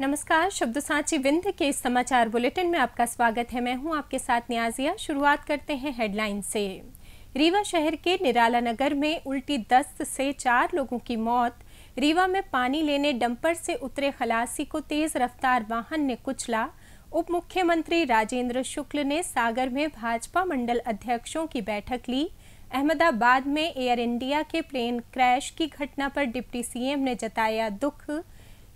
नमस्कार, शब्द साची विंध्य के इस समाचार बुलेटिन में आपका स्वागत है। मैं हूं आपके साथ न्याजिया। शुरुआत करते हैं हेडलाइन से। रीवा शहर के निराला नगर में उल्टी दस्त से 4 लोगों की मौत। रीवा में पानी लेने डंपर से उतरे खलासी को तेज रफ्तार वाहन ने कुचला। उप मुख्यमंत्री राजेंद्र शुक्ल ने सागर में भाजपा मंडल अध्यक्षों की बैठक ली। अहमदाबाद में एयर इंडिया के प्लेन क्रैश की घटना पर डिप्टी सीएम ने जताया दुख।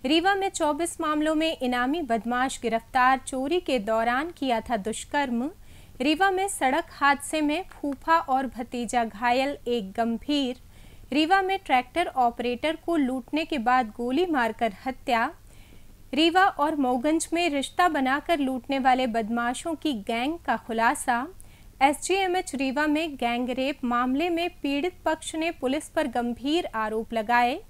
रीवा में 24 मामलों में इनामी बदमाश गिरफ्तार, चोरी के दौरान किया था दुष्कर्म। रीवा में सड़क हादसे में फूफा और भतीजा घायल, एक गंभीर। रीवा में ट्रैक्टर ऑपरेटर को लूटने के बाद गोली मारकर हत्या। रीवा और मऊगंज में रिश्ता बनाकर लूटने वाले बदमाशों की गैंग का खुलासा। एसजीएमएच रीवा में गैंग रेप मामले में पीड़ित पक्ष ने पुलिस पर गंभीर आरोप लगाए।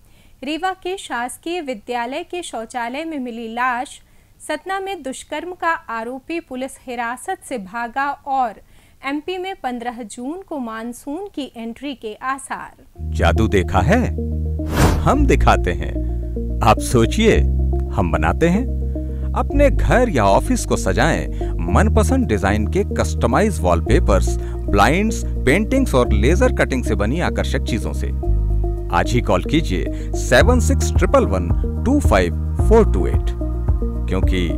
रीवा के शासकीय विद्यालय के शौचालय में मिली लाश। सतना में दुष्कर्म का आरोपी पुलिस हिरासत से भागा और एमपी में 15 जून को मानसून की एंट्री के आसार। जादू देखा है, हम दिखाते हैं। आप सोचिए, हम बनाते हैं। अपने घर या ऑफिस को सजाएं मनपसंद डिजाइन के कस्टमाइज वॉलपेपर्स, ब्लाइंड्स, पेंटिंग्स और लेजर कटिंग से बनी आकर्षक चीजों से। आज ही कॉल कीजिए 7611125428, क्योंकि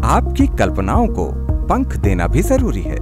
आपकी कल्पनाओं को पंख देना भी जरूरी है।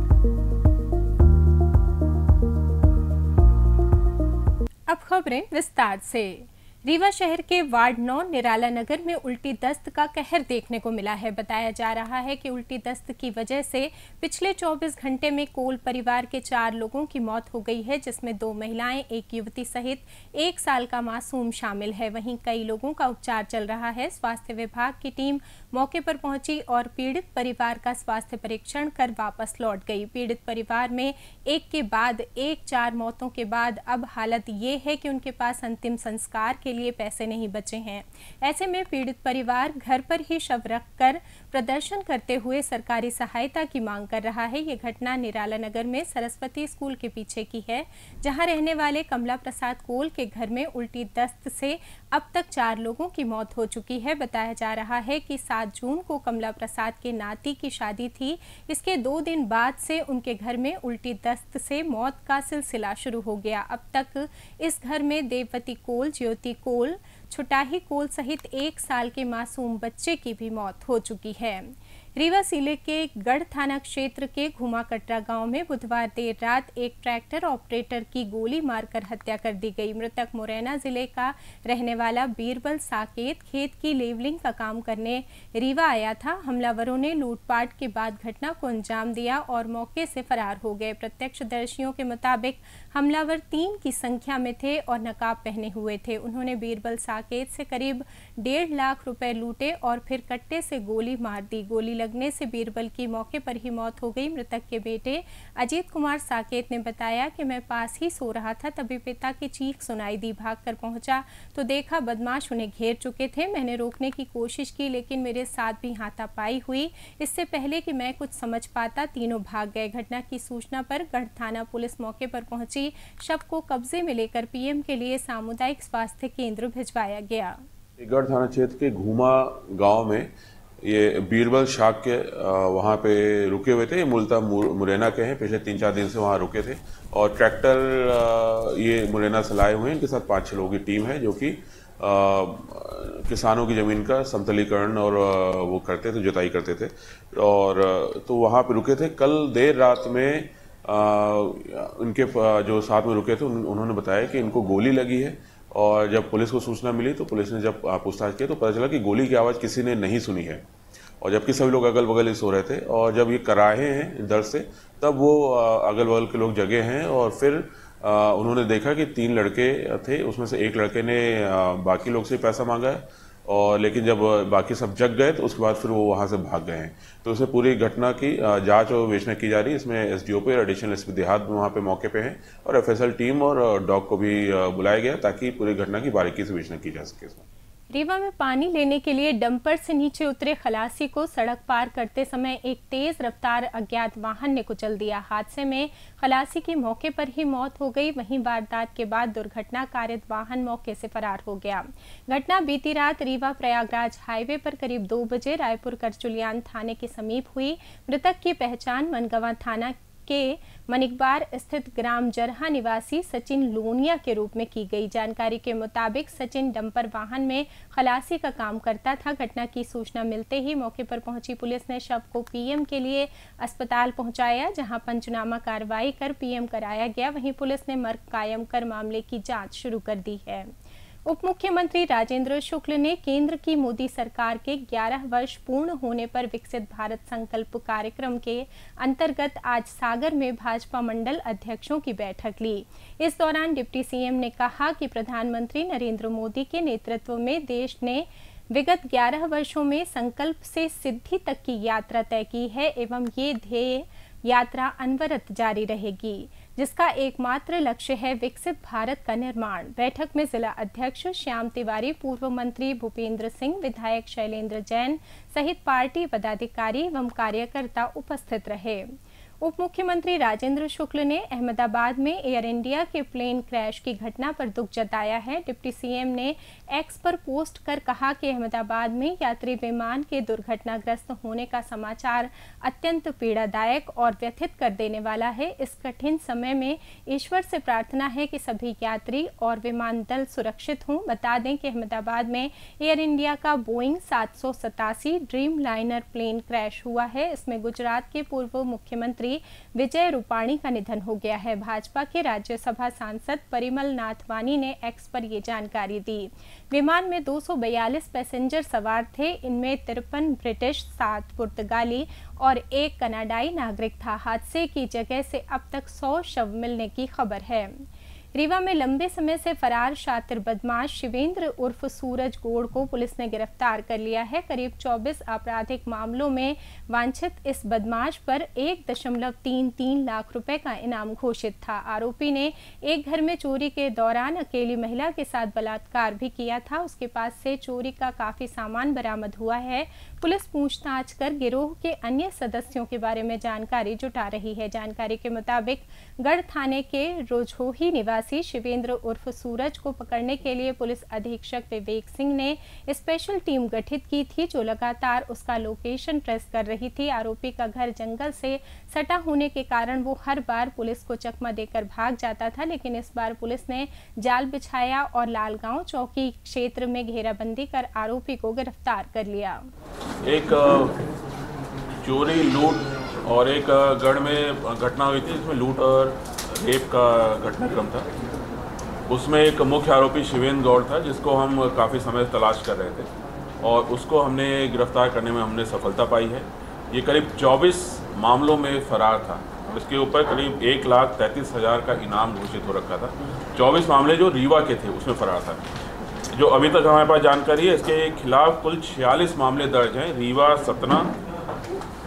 अब खबरें विस्तार से। रीवा शहर के वार्ड 9 निराला नगर में उल्टी दस्त का कहर देखने को मिला है। बताया जा रहा है कि उल्टी दस्त की वजह से पिछले 24 घंटे में कोल परिवार के 4 लोगों की मौत हो गई है, जिसमें 2 महिलाएं, एक युवती सहित 1 साल का मासूम शामिल है। वहीं कई लोगों का उपचार चल रहा है। स्वास्थ्य विभाग की टीम मौके पर पहुंची और पीड़ित परिवार का स्वास्थ्य परीक्षण कर वापस लौट गई। पीड़ित परिवार में एक के बाद एक 4 मौतों के बाद अब हालत ये है कि उनके पास अंतिम संस्कार के लिए पैसे नहीं बचे हैं। ऐसे में पीड़ित परिवार घर पर ही शव रखकर प्रदर्शन करते हुए सरकारी सहायता की मांग कर रहा है। ये घटना निराला नगर में सरस्वती स्कूल के पीछे की है, जहां रहने वाले कमला प्रसाद कोल के घर में उल्टी दस्त से अब तक 4 लोगों की मौत हो चुकी है। बताया जा रहा है कि 7 जून को कमला प्रसाद के नाती की शादी थी। इसके 2 दिन बाद से उनके घर में उल्टी दस्त से मौत का सिलसिला शुरू हो गया। अब तक इस घर में देववती कोल, ज्योति कोल, छुटाही कोल सहित 1 साल के मासूम बच्चे की भी मौत हो चुकी है। रीवा जिले के गढ़ थाना क्षेत्र के घुमा कटरा गांव में बुधवार देर रात एक ट्रैक्टर ऑपरेटर की गोली मारकर हत्या कर दी गई। मृतक मुरैना जिले का रहने वाला बीरबल साकेत खेत की लेवलिंग का काम करने रीवा आया था। हमलावरों ने लूटपाट के बाद घटना को अंजाम दिया और मौके से फरार हो गए। प्रत्यक्षदर्शियों के मुताबिक हमलावर 3 की संख्या में थे और नकाब पहने हुए थे। उन्होंने बीरबल साकेत से करीब 1.5 लाख रुपए लूटे और फिर कट्टे से गोली मार दी। गोली लगने से बीरबल की मौके पर ही मौत हो गई। मृतक के बेटे अजीत कुमार साकेत ने बताया कि मैं पास ही सो रहा था, तभी पिता की चीख सुनाई दी। भागकर पहुंचा तो देखा बदमाश उन्हें घेर चुके थे। मैंने रोकने की कोशिश की, लेकिन मेरे साथ भी हाथापाई हुई। इससे पहले कि मैं कुछ समझ पाता, तीनों भाग गए। घटना की सूचना पर गढ़ थाना पुलिस मौके पर पहुंची। शव को कब्जे में लेकर पीएम के लिए सामुदायिक स्वास्थ्य केंद्र भिजवाया गया। गढ़ थाना क्षेत्र के घूमा गांव में ये बीरबल शाक के वहाँ पे रुके हुए थे। ये मूलतः मुरैना के हैं, पिछले 3-4 दिन से वहाँ रुके थे और ट्रैक्टर ये मुरैना से लाए हुए हैं। इनके साथ 5-6 लोगों की टीम है जो कि किसानों की ज़मीन का समतलीकरण और वो करते थे, जुताई करते थे। और तो वहाँ पे रुके थे। कल देर रात में उनके जो साथ में रुके थे उन्होंने बताया कि इनको गोली लगी है। और जब पुलिस को सूचना मिली तो पुलिस ने जब पूछताछ की तो पता चला कि गोली की आवाज़ किसी ने नहीं सुनी है, और जबकि सभी लोग अगल बगल ही सो रहे थे। और जब ये कराहे हैं दर्द से, तब वो अगल बगल के लोग जगे हैं और फिर उन्होंने देखा कि 3 लड़के थे। उसमें से एक लड़के ने बाकी लोग से पैसा मांगा है, और लेकिन जब बाकी सब जग गए तो उसके बाद फिर वो वहाँ से भाग गए हैं। तो इसमें पूरी घटना की जांच और विवेचना की जा रही है। इसमें एसडीओपी और एडिशनल एसपी देहात वहाँ पे मौके पे हैं और एफएसएल टीम और डॉग को भी बुलाया गया ताकि पूरी घटना की बारीकी से विवेचना की जा सके। रीवा में पानी लेने के लिए डंपर से नीचे उतरे खलासी को सड़क पार करते समय एक तेज रफ्तार अज्ञात वाहन ने कुचल दिया। हादसे में खलासी की मौके पर ही मौत हो गई। वहीं वारदात के बाद दुर्घटना कारित वाहन मौके से फरार हो गया। घटना बीती रात रीवा प्रयागराज हाईवे पर करीब 2 बजे रायपुर करचुलियान थाने के समीप हुई। मृतक की पहचान मनगवा थाना के मनिकबार स्थित ग्राम जरहा निवासी सचिन लोनिया के रूप में की गई। जानकारी के मुताबिक सचिन डंपर वाहन में खलासी का काम करता था। घटना की सूचना मिलते ही मौके पर पहुंची पुलिस ने शव को पीएम के लिए अस्पताल पहुंचाया, जहां पंचनामा कार्रवाई कर पीएम कराया गया। वहीं पुलिस ने मर्ग कायम कर मामले की जांच शुरू कर दी है। उप मुख्यमंत्री राजेंद्र शुक्ल ने केंद्र की मोदी सरकार के 11 वर्ष पूर्ण होने पर विकसित भारत संकल्प कार्यक्रम के अंतर्गत आज सागर में भाजपा मंडल अध्यक्षों की बैठक ली। इस दौरान डिप्टी सीएम ने कहा कि प्रधानमंत्री नरेंद्र मोदी के नेतृत्व में देश ने विगत 11 वर्षों में संकल्प से सिद्धि तक की यात्रा तय की है एवं ये ध्येय यात्रा अनवरत जारी रहेगी, जिसका एकमात्र लक्ष्य है विकसित भारत का निर्माण। बैठक में जिला अध्यक्ष श्याम तिवारी, पूर्व मंत्री भूपेंद्र सिंह, विधायक शैलेंद्र जैन सहित पार्टी पदाधिकारी एवं कार्यकर्ता उपस्थित रहे। उप मुख्यमंत्री राजेंद्र शुक्ल ने अहमदाबाद में एयर इंडिया के प्लेन क्रैश की घटना पर दुख जताया है। डिप्टी सीएम ने एक्स पर पोस्ट कर कहा कि अहमदाबाद में यात्री विमान के दुर्घटनाग्रस्त होने का समाचार अत्यंत पीड़ादायक और व्यथित कर देने वाला है। इस कठिन समय में ईश्वर से प्रार्थना है कि सभी यात्री और विमान दल सुरक्षित हों। बता दें कि अहमदाबाद में एयर इंडिया का Boeing 787 Dreamliner plane crash हुआ है। इसमें गुजरात के पूर्व मुख्यमंत्री विजय रूपाणी का निधन हो गया है। भाजपा के राज्यसभा सांसद परिमल नाथवानी ने एक्स पर ये जानकारी दी। विमान में 242 पैसेंजर सवार थे। इनमें 53 ब्रिटिश, 7 पुर्तगाली और 1 कनाडाई नागरिक था। हादसे की जगह से अब तक 100 शव मिलने की खबर है। रीवा में लंबे समय से फरार शातिर बदमाश शिवेंद्र उर्फ सूरज गोड़ को पुलिस ने गिरफ्तार कर लिया है। करीब 24 आपराधिक मामलों में वांछित इस बदमाश पर 1.33 लाख रुपए का इनाम घोषित था। आरोपी ने एक घर में चोरी के दौरान अकेली महिला के साथ बलात्कार भी किया था। उसके पास से चोरी का काफी सामान बरामद हुआ है। पुलिस पूछताछ कर गिरोह के अन्य सदस्यों के बारे में जानकारी जुटा रही है। जानकारी के मुताबिक गढ़ थाने के रोजहोही निवासी शिवेंद्र उर्फ सूरज को पकड़ने के लिए पुलिस अधीक्षक विवेक सिंह ने स्पेशल टीम गठित की थी, जो लगातार उसका लोकेशन ट्रेस कर रही थी। आरोपी का घर जंगल से सटा होने के कारण वो हर बार पुलिस को चकमा देकर भाग जाता था, लेकिन इस बार पुलिस ने जाल बिछाया और लालगांव चौकी क्षेत्र में घेराबंदी कर आरोपी को गिरफ्तार कर लिया। एक चोरी, लूट और एक गढ़ में घटना हुई थी जिसमें लूट और रेप का घटनाक्रम था। उसमें एक मुख्य आरोपी शिवेंद्र गौड़ था, जिसको हम काफ़ी समय से तलाश कर रहे थे और उसको हमने गिरफ्तार करने में हमने सफलता पाई है। ये करीब 24 मामलों में फरार था। इसके ऊपर करीब 1,33,000 का इनाम घोषित हो रखा था। 24 मामले जो रीवा के थे उसमें फरार था। जो अभी तक हमारे पास जानकारी है, इसके खिलाफ कुल 46 मामले दर्ज हैं। रीवा, सतना,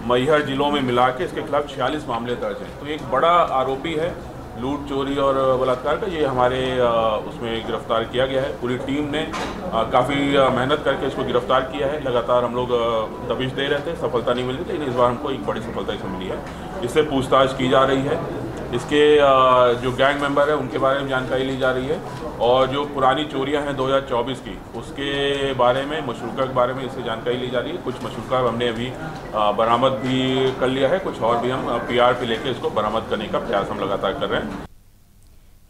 मैहर जिलों में मिला के इसके खिलाफ 46 मामले दर्ज हैं। तो एक बड़ा आरोपी है लूट, चोरी और बलात्कार का। ये हमारे उसमें गिरफ्तार किया गया है। पूरी टीम ने काफ़ी मेहनत करके इसको गिरफ्तार किया है। लगातार हम लोग दबिश दे रहे थे, सफलता नहीं मिली थी, लेकिन इस बार हमको एक बड़ी सफलता इसमें मिली है। इससे पूछताछ की जा रही है। इसके जो गैंग मेंबर है उनके बारे में जानकारी ली जा रही है और जो पुरानी चोरियां हैं 2024 की, उसके बारे में, मशरूका के बारे में इससे जानकारी ली जा रही है। कुछ मशरूका हमने अभी बरामद भी कर लिया है, कुछ और भी हम PR पे लेके इसको बरामद करने का प्रयास हम लगातार कर रहे हैं।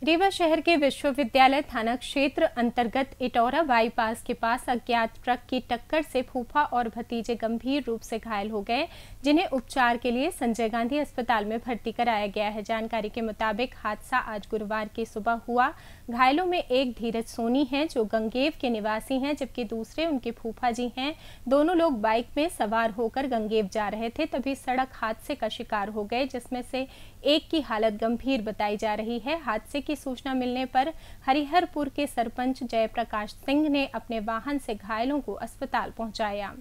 रीवा शहर के विश्वविद्यालय थाना क्षेत्र अंतर्गत इटौरा बाईपास के पास अज्ञात ट्रक की टक्कर से फूफा और भतीजे गंभीर रूप से घायल हो गए, जिन्हें उपचार के लिए संजय गांधी अस्पताल में भर्ती कराया गया है। जानकारी के मुताबिक हादसा आज गुरुवार की सुबह हुआ। घायलों में एक धीरज सोनी हैं, जो गंगेव के निवासी हैं, जबकि दूसरे उनके फूफा जी हैं। दोनों लोग बाइक में सवार होकर गंगेव जा रहे थे, तभी सड़क हादसे का शिकार हो गए, जिसमें से एक की हालत गंभीर बताई जा रही है। हादसे की सूचना मिलने पर हरिहरपुर के सरपंच जयप्रकाश सिंह ने अपने वाहन से घायलों को अस्पताल पहुंचाया।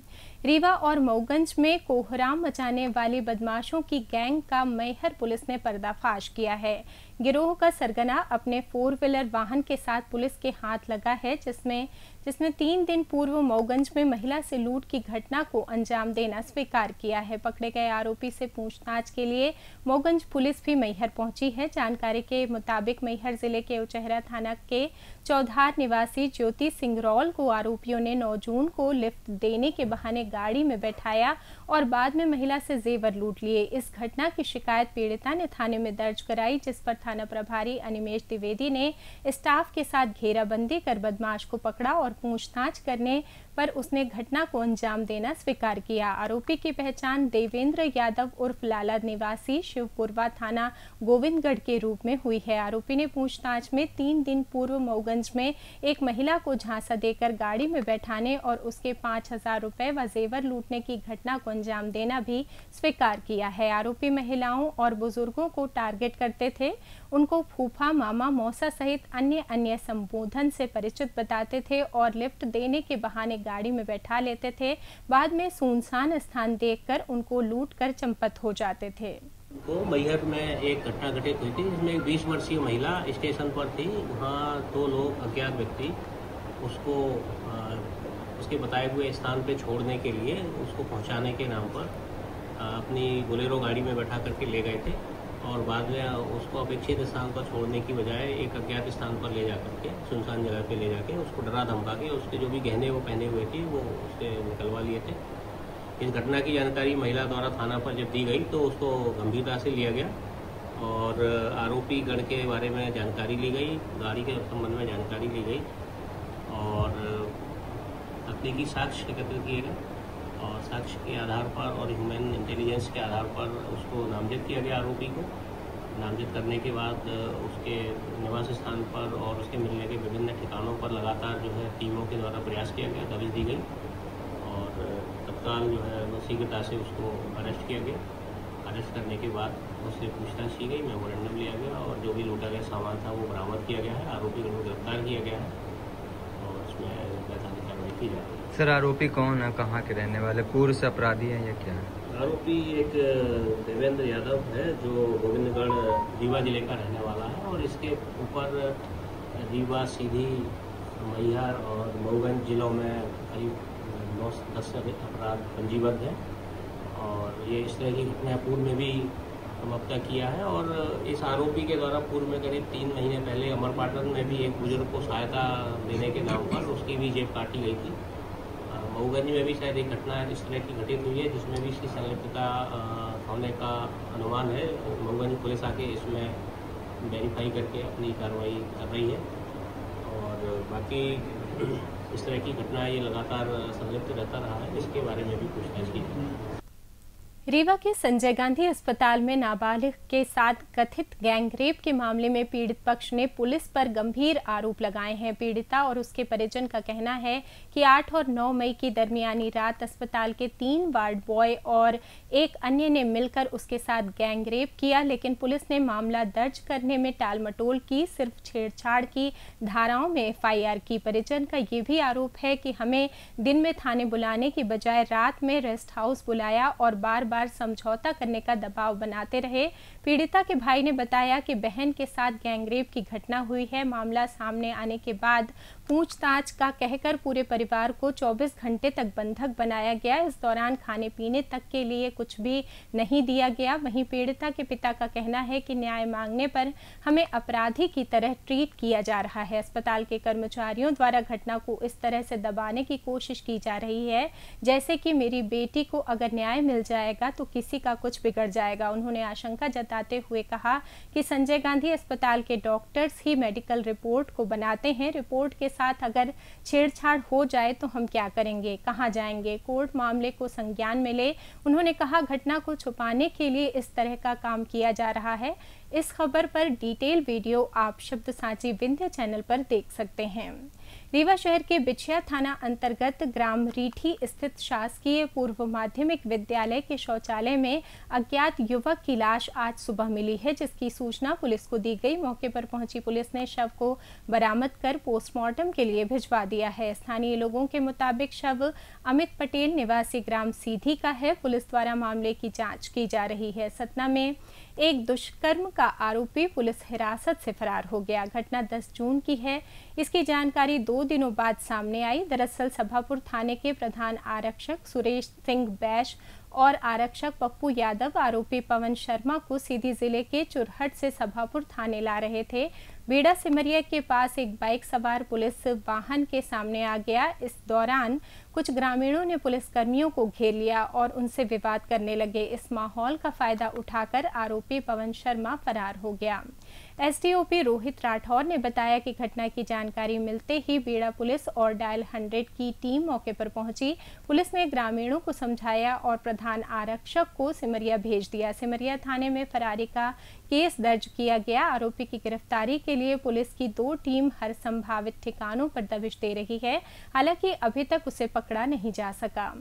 रीवा और मऊगंज में कोहराम मचाने वाले बदमाशों की गैंग का मैहर पुलिस ने पर्दाफाश किया है। गिरोह का सरगना अपने 4 व्हीलर वाहन के साथ पुलिस के हाथ लगा है, जिसमें 3 दिन पूर्व मऊगंज में महिला से लूट की घटना को अंजाम देना स्वीकार किया है। पकड़े गए आरोपी से पूछताछ के लिए मऊगंज पुलिस भी मैहर पहुंची है। जानकारी के मुताबिक मैहर जिले के उचहरा थाना के चौधार निवासी ज्योति सिंह रौल को आरोपियों ने 9 जून को लिफ्ट देने के बहाने गाड़ी में बैठाया और बाद में महिला से जेवर लूट लिए। इस घटना की शिकायत पीड़िता ने थाने में दर्ज कराई, जिस पर थाना प्रभारी अनिमेश द्विवेदी ने स्टाफ के साथ घेराबंदी कर बदमाश को पकड़ा और पूछताछ करने पर उसने घटना को अंजाम देना स्वीकार किया। आरोपी की पहचान देवेंद्र यादव उर्फ लाला निवासी शिवपुरवा थाना गोविंदगढ़ के रूप में हुई है। आरोपी ने पूछताछ में 3 दिन पूर्व मऊगंज में एक महिला को झांसा देकर गाड़ी में बैठाने और उसके 5,000 रुपए व जेवर लूटने की घटना को अंजाम देना भी स्वीकार किया है। आरोपी महिलाओं और बुजुर्गों को टारगेट करते थे, उनको फूफा, मामा, मौसा सहित अन्य संबोधन से परिचित बताते थे और लिफ्ट देने के बहाने गाड़ी में बैठा लेते थे। बाद में सुनसान स्थान देखकर उनको लूट कर चंपत हो जाते थे। तो मैहर में एक घटना घटित हुई थी, जिसमें एक 20 वर्षीय महिला स्टेशन पर थी। वहाँ 2 लोग अज्ञात व्यक्ति उसको उसके बताए हुए स्थान पे छोड़ने के लिए उसको पहुँचाने के नाम पर अपनी बोलेरो गाड़ी में बैठा करके ले गए थे और बाद में उसको अपेक्षित स्थान पर छोड़ने की बजाय एक अज्ञात स्थान पर ले जाकर के सुनसान जगह पे ले जाके उसको डरा धमका के उसके जो भी गहने वो पहने हुए थे वो उससे निकलवा लिए थे। इस घटना की जानकारी महिला द्वारा थाना पर जब दी गई तो उसको गंभीरता से लिया गया और आरोपी गण के बारे में जानकारी ली गई, गाड़ी के संबंध में जानकारी ली गई और तकनीकी साक्ष्य एकत्र किए गए और साक्ष्य के आधार पर और ह्यूमन इंटेलिजेंस के आधार पर उसको नामजद किया गया। आरोपी को नामजद करने के बाद उसके निवास स्थान पर और उसके मिलने के विभिन्न ठिकानों पर लगातार जो है टीमों के द्वारा प्रयास किया गया, दबिश दी गई और तत्काल जो है शीघ्रता से उसको अरेस्ट किया गया। अरेस्ट करने के बाद उससे पूछताछ की गई, मेमोरेंडम लिया गया और जो भी लूटा गया सामान था वो बरामद किया गया है। आरोपी को गिरफ्तार किया गया है और उसमें वैधानिक कार्रवाई की जा रही है। सर, आरोपी कौन है, कहाँ के रहने वाले, पूर्व से अपराधी हैं या क्या है? आरोपी एक देवेंद्र यादव है जो गोविंदगढ़ रीवा जिले का रहने वाला है और इसके ऊपर रीवा, सीधी, मैहर और मऊगंज जिलों में करीब 9-10 से अधिक अपराध पंजीबद्ध है और ये इस तरह की घटना पूर्व में भी हम अब तक किया है। और इस आरोपी के द्वारा पूर्व में करीब 3 महीने पहले अमरपाटन में भी एक बुजुर्ग को सहायता देने के नाम पर उसकी भी जेब काटी गई थी। मऊगंज में भी शायद एक घटना इस तरह की घटित हुई है जिसमें भी इसकी संलिप्तता होने का अनुमान है। मऊगंज पुलिस आके इसमें वेरीफाई करके अपनी कार्रवाई कर रही है और बाकी इस तरह की घटना ये लगातार संलिप्त रहता रहा है, इसके बारे में भी पूछताछ की जाए। रीवा के संजय गांधी अस्पताल में नाबालिग के साथ कथित गैंग रेप के मामले में पीड़ित पक्ष ने पुलिस पर गंभीर आरोप लगाए हैं। पीड़िता और उसके परिजन का कहना है कि 8 और 9 मई की दरमियानी रात अस्पताल के 3 वार्ड बॉय और एक अन्य ने मिलकर उसके साथ गैंग रेप किया, लेकिन पुलिस ने मामला दर्ज करने में टालमटोल की, सिर्फ छेड़छाड़ की धाराओं में FIR की। परिजन का ये भी आरोप है कि हमें दिन में थाने बुलाने की बजाय रात में रेस्ट हाउस बुलाया और बार बार समझौता करने का दबाव बनाते रहे। पीड़िता के भाई ने बताया कि बहन के साथ गैंगरेप की घटना हुई है। मामला सामने आने के बाद पूछताछ का कहकर पूरे परिवार को 24 घंटे तक बंधक बनाया गया। इस दौरान खाने पीने तक के लिए कुछ भी नहीं दिया गया। वहीं पीड़िता के पिता का कहना है कि न्याय मांगने पर हमें अपराधी की तरह ट्रीट किया जा रहा है। अस्पताल के कर्मचारियों द्वारा घटना को इस तरह से दबाने की कोशिश की जा रही है जैसे कि मेरी बेटी को अगर न्याय मिल जाएगा तो किसी का कुछ बिगड़ जाएगा। उन्होंने आशंका जताते हुए कहा कि संजय गांधी अस्पताल के डॉक्टर्स ही मेडिकल रिपोर्ट को बनाते हैं। रिपोर्ट के साथ अगर छेड़छाड़ हो जाए तो हम क्या करेंगे, कहां जाएंगे? कोर्ट मामले को संज्ञान में ले। उन्होंने कहा घटना को छुपाने के लिए इस तरह का काम किया जा रहा है। इस खबर पर डिटेल वीडियो आप शब्द साची विंध्य चैनल पर देख सकते हैं। रीवा शहर के बिछिया थाना अंतर्गत ग्राम रीठी स्थित शासकीय पूर्व माध्यमिक विद्यालय के शौचालय में अज्ञात युवक की लाश आज सुबह मिली है, जिसकी सूचना पुलिस को दी गई। मौके पर पहुंची पुलिस ने शव को बरामद कर पोस्टमार्टम के लिए भिजवा दिया है। स्थानीय लोगों के मुताबिक शव अमित पटेल निवासी ग्राम सीधी का है। पुलिस द्वारा मामले की जांच की जा रही है। सतना में एक दुष्कर्म का आरोपी पुलिस हिरासत से फरार हो गया। घटना 10 जून की है। इसकी जानकारी 2 दिनों बाद सामने आई। दरअसल सभापुर थाने के प्रधान आरक्षक सुरेश सिंह बैश और आरक्षक पप्पू यादव आरोपी पवन शर्मा को सीधी जिले के चुरहट से सभापुर थाने ला रहे थे। बेड़ा सिमरिया के पास एक बाइक सवार पुलिस वाहन के सामने आ गया। इस दौरान कुछ ग्रामीणों ने पुलिसकर्मियों को घेर लिया और उनसे विवाद करने लगे। इस माहौल का फायदा उठाकर आरोपी पवन शर्मा फरार हो गया। एसडीओपी रोहित राठौर ने बताया कि घटना की जानकारी मिलते ही बेड़ा पुलिस और डायल 100 की टीम मौके पर पहुंची। पुलिस ने ग्रामीणों को समझाया और प्रधान आरक्षक को सिमरिया भेज दिया। सिमरिया थाने में फरारी का केस दर्ज किया गया। आरोपी की गिरफ्तारी के लिए पुलिस की 2 टीम हर संभावित ठिकानों पर दबिश दे रही है। हालांकि अभी तक उसे पकड़ा नहीं जा सका।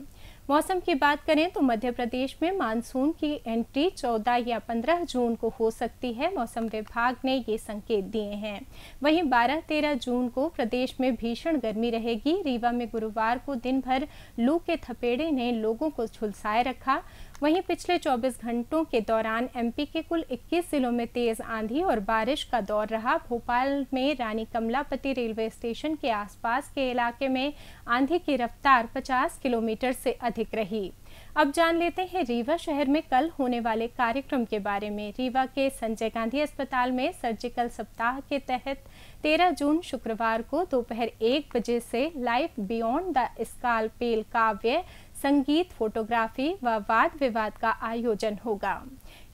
मौसम की बात करें तो मध्य प्रदेश में मानसून की एंट्री 14 या 15 जून को हो सकती है। मौसम विभाग ने ये संकेत दिए हैं। वहीं 12-13 जून को प्रदेश में भीषण गर्मी रहेगी। रीवा में गुरुवार को दिन भर लू के थपेड़े ने लोगों को झुलसाए रखा। वहीं पिछले 24 घंटों के दौरान एमपी के कुल 21 जिलों में तेज आंधी और बारिश का दौर रहा। भोपाल में रानी कमलापति रेलवे स्टेशन के आसपास के इलाके में आंधी की रफ्तार 50 किलोमीटर से अधिक रही। अब जान लेते हैं रीवा शहर में कल होने वाले कार्यक्रम के बारे में। रीवा के संजय गांधी अस्पताल में सर्जिकल सप्ताह के तहत 13 जून शुक्रवार को दोपहर 1 बजे से लाइफ बियॉन्ड द स्कालपेल काव्य, संगीत, फोटोग्राफी व वाद विवाद का आयोजन होगा।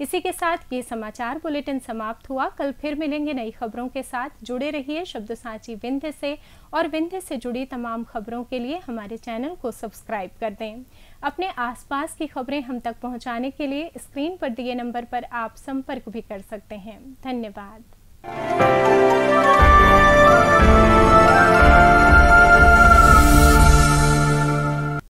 इसी के साथ ये समाचार बुलेटिन समाप्त हुआ। कल फिर मिलेंगे नई खबरों के साथ। जुड़े रहिए शब्दसाची विंध्य से और विंध्य से जुड़ी तमाम खबरों के लिए हमारे चैनल को सब्सक्राइब कर दें। अपने आसपास की खबरें हम तक पहुंचाने के लिए स्क्रीन पर दिए नंबर पर आप संपर्क भी कर सकते हैं। धन्यवाद।